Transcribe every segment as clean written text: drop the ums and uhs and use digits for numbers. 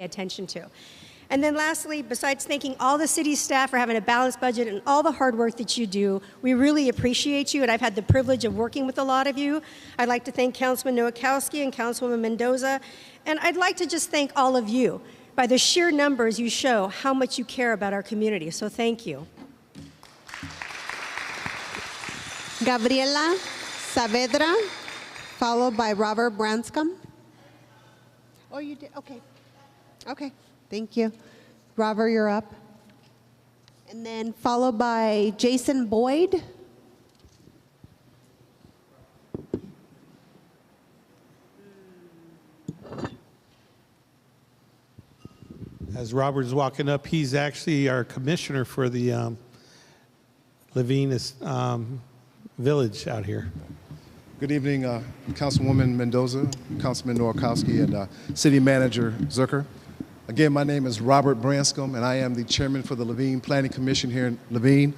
attention to. And then lastly, besides thanking all the city staff for having a balanced budget and all the hard work that you do, we really appreciate you, and I've had the privilege of working with a lot of you. I'd like to thank Councilman Nowakowski and Councilwoman Mendoza, and I'd like to just thank all of you. By the sheer numbers, you show how much you care about our community, so thank you. Gabriela Saavedra, followed by Robert Branscombe. Oh, you did? Okay. Okay. Thank you. Robert, you're up. And then followed by Jason Boyd. As Robert is walking up, he's actually our commissioner for the Laveen village out here. Good evening, Councilwoman Mendoza, Councilman Nowakowski, and City Manager Zucker. Again, my name is Robert Branscombe, and I am the chairman for the Laveen Planning Commission here in Laveen.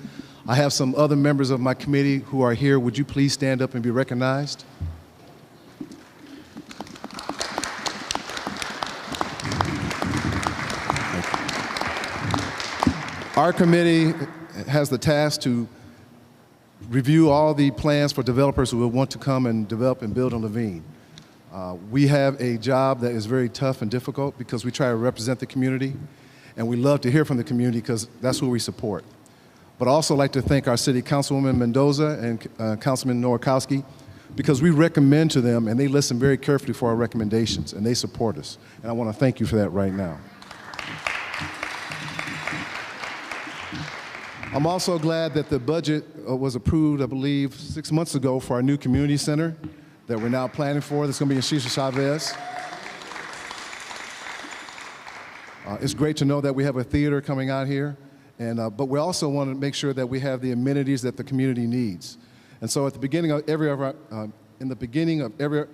I have some other members of my committee who are here. Would you please stand up and be recognized? Our committee has the task to review all the plans for developers who will want to come and develop and build in Laveen. We have a job that is very tough and difficult because we try to represent the community, and we love to hear from the community because that's who we support. But I also like to thank our city councilwoman Mendoza and Councilman Nowakowski, because we recommend to them and they listen very carefully for our recommendations and they support us. And I want to thank you for that right now. I'm also glad that the budget was approved, I believe, 6 months ago for our new community center that we're now planning for. That's going to be in Cesar Chavez. It's great to know that we have a theater coming out here, but we also want to make sure that we have the amenities that the community needs. And so at the beginning of in the beginning of every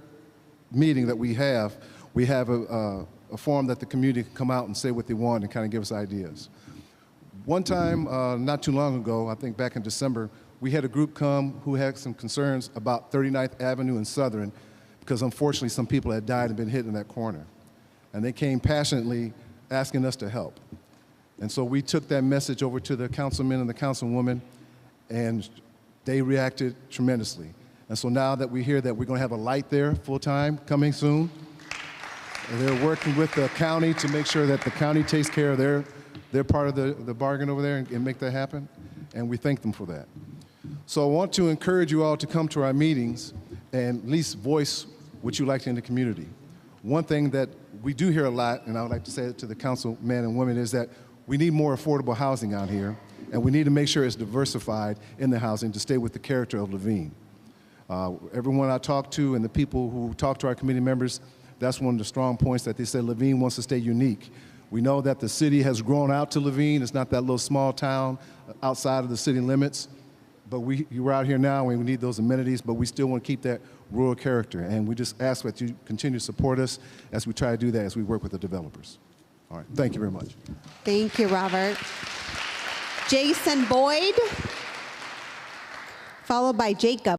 meeting that we have a forum that the community can come out and say what they want and kind of give us ideas. One time, not too long ago, I think back in December, we had a group come who had some concerns about 39th Avenue and Southern because unfortunately some people had died and been hit in that corner. And they came passionately asking us to help. And so we took that message over to the councilman and the councilwoman, and they reacted tremendously. And so now that we hear that we're going to have a light there full-time coming soon, and they're working with the county to make sure that the county takes care of their part of the bargain over there and make that happen, and we thank them for that. So I want to encourage you all to come to our meetings and at least voice what you like in the community. One thing that we do hear a lot, and I would like to say it to the councilman and women, is that we need more affordable housing out here, and we need to make sure it's diversified in the housing to stay with the character of Laveen. Everyone I talk to and the people who talk to our committee members, that's one of the strong points that they said Laveen wants to stay unique. We know that the city has grown out to Laveen. It's not that little small town outside of the city limits. But you're out here now and we need those amenities, but we still want to keep that rural character. And we just ask that you continue to support us as we try to do that as we work with the developers. All right, thank you very much. Thank you, Robert. Jason Boyd, followed by Jacob.